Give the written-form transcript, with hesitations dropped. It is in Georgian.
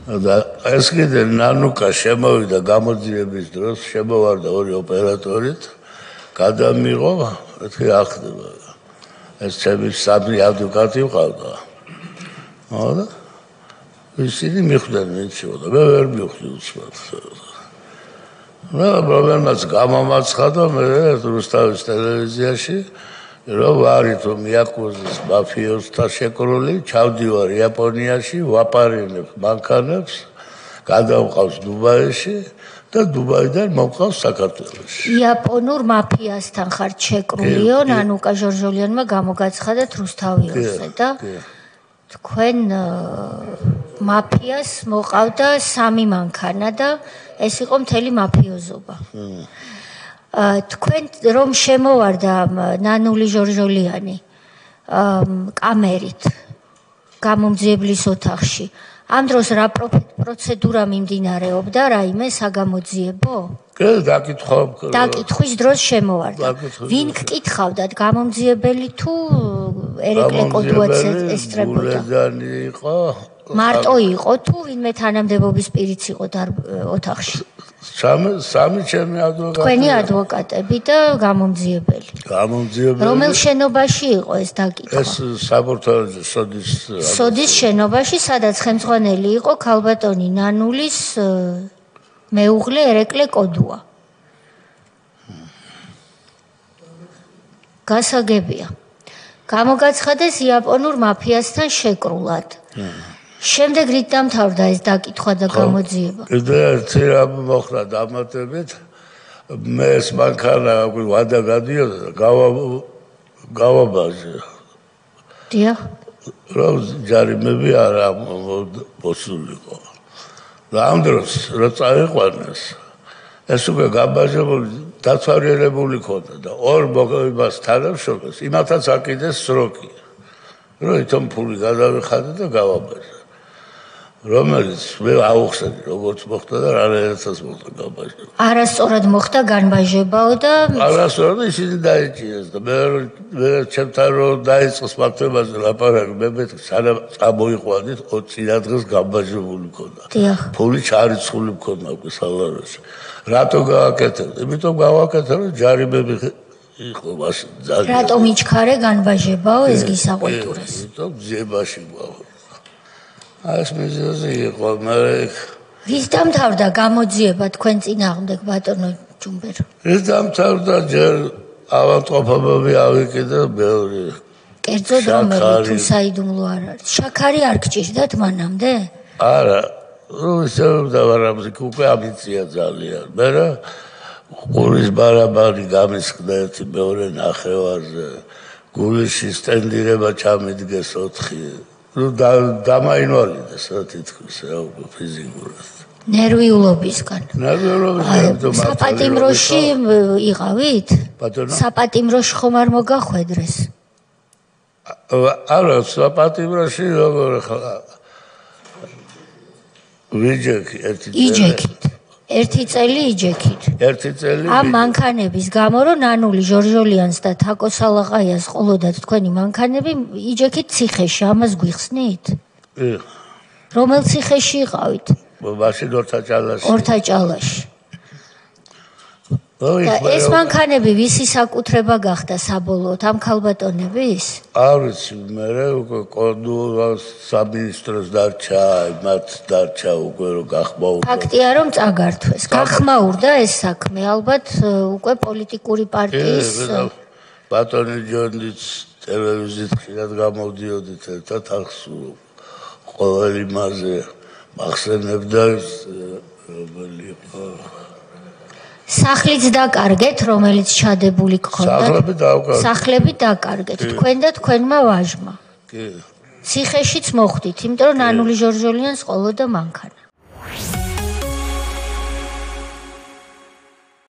და ეს კიდე ნანუკა შემოვიდა გამოძიების დროს, შემოვარდა ორი ოპერატორით, გადამიღო, მეთქი ახდება. ეს ჩემი სამი ადვოკატი ვყავდა. და ისინი მიხვდნენ მიცივ და მე ვერ მივხვდი უცბად. და პრობლემაც გამომაცხადა მე რუსთავის ტელევიზიაში, რომ ვარით მიაკუზის მაფიოსთა შეკრული, ჩავდივარ იაპონიაში, ვაპარინებ მანქანებს, გადავყავს დუბაიში და დუბაიდან მოვყავს საქართველოში. იაპონურ მაფიასთან ხართ შეკრულიო, ნანუკა ჟორჟოლიანმა გამოგაცხადეთ რუსთავიოსზე და თქვენ მაფიას მოყავდა 3 მანქანა და ეს იყო მთელი მაფიოზობა. თქვენ რომ შემოვარდა ნანული ჟორჟოლიანი კამერით გამომძიებლის ოთახში, ამ დროს რა პროცედურა მიმდინარეობდა, რაიმე საგამოძიებო? დაკითხვის დროს შემოვარდა. ვინ გკითხავდათ, გამომძიებელი თუ ერეკლე კოდუაც ესწრებოდა? მარტო იყო თუ ვინმე თანამდებობის პირიც იყო ოთახში? სამი ჩემი ადვოკატი. თქვენი ადვოკატები და გამომძიებელი. რომელ შენობაში იყო ეს დაკითხვა? ეს საბურთალო სოდის შენობაში, სადაც ხელმძღვანელი იყო ქალბატონი ნანულის მეუღლე ერეკლე კოდუა. გასაგებია. გამოგაცხადეს იაპონურ მაფიასთან შეკრულად. შემდეგ რით დამთავრდა ეს დაკითხვა და გამოძიება? კიდე ერთი რამ მოხდა დამატებით, მე ეს მანქანა ვადა გადიოდა და გავაბაჟე. დიახ. რომ ჯარიმები არ მოსულიყო. და ამ დროს რო წაიყვანეს, ეს უკვე გაბაჟებული, დაცვარიერებული ქონდა და ორ მოგებას თანამშრომლებს იმათაც აკიდეს სროკი. რომ ითომ ფული გადავიხადე და გავაბაჟე. რომელიც მე აუხსენე როგორც მოხდა და რაღაცას მოხდა გაბაჟება. არასწორად მოხდა განბაჟებაო და არასწორად ისინი დაიჭირეს და მე ჩემთან რომ დაიწყოს მართებაზე ლაპარაკი, მე სანამ წამოიყვანით 20 დღეს განბაჟებული მქონდა. ფული ჩარიცხული მქონდა უკვე სალაროში. რატო გააკეთებდი? იმიტომ გავაკეთე რომ ჯარიმები იყო მაშინ ძალიან. რატომ იჩქარე განბაჟებაო ეს გისაყვეტურეს? იმიტომ ძიებაში გვაქვს. ეს მიზეზი იყო, მე ვის დამთავრდა გამოძიება თქვენ წინააღმდეგ ბატონო ჯუმბერ? ვის დამთავრდა ჯერ ავადმყოფობები ავიკიდა მეორე. კერძოდ რომელი თუ საიდუმლო არ არის? შაქარი არ გჭირდათ მანამდე? არა, რუსებდა ვარამზიკ უკვე ამიცია ძალიან. მე ყურის ბარაბანი გამისხდა ერთი მეორე ნახევარზე. გულიში სტენდირება ჩამიდგეს 4. დამაინვალიდეს რა თითქოს რა უკვე ფიზიკურად. ნერვიულობისგან. ნერვიულობისგან. საპატიმროში იყავით? საპატიმროში ხომ არ მოგახვედრეს? არა, საპატიმროში როგორ ხა ვიჯექი ერთი წელი. იჯექით. ერთი წელი იჯექით. ერთი წელი. ამ მანქანების გამო რომ ნანული ჟორჟოლიანს და თაკო სალაყაიას ყოლოდათ თქვენი მანქანები იჯექით ციხეში, ამას გვიხსნით? რომელ ციხეში იყავით? მაშინ ორთაჭალაში. ორთაჭალაში. ეს მანქანები ვისი საკუთრება გახდა საბოლოოდ ამ ქალბატონების? არ ვიცი, მე უკვე კოდუას სამინისტროს დარჩა, მათ დარჩა უკვე რომ გახმაურდა. ფაქტია რომ წაგართვეს. გახმაურდა ეს საქმე, ალბათ უკვე პოლიტიკური პარტიის ბატონი ჯონდიც ტელევიზიით ხშირად გამოდიოდით ერთად ახსოვ. ყოველ იმაზე მახსენებდა რომელი იყო სახლიც დაკარგეთ, რომელიც ჩადებული გქონდათ. სახლები დაკარგეთ, თქვენ და თქვენმა ვაჟმა. კი. ციხეშიც მოხვდით, იმიტომ რომ ნანული ჟორჟოლიანს ყოლოდა მანქანა.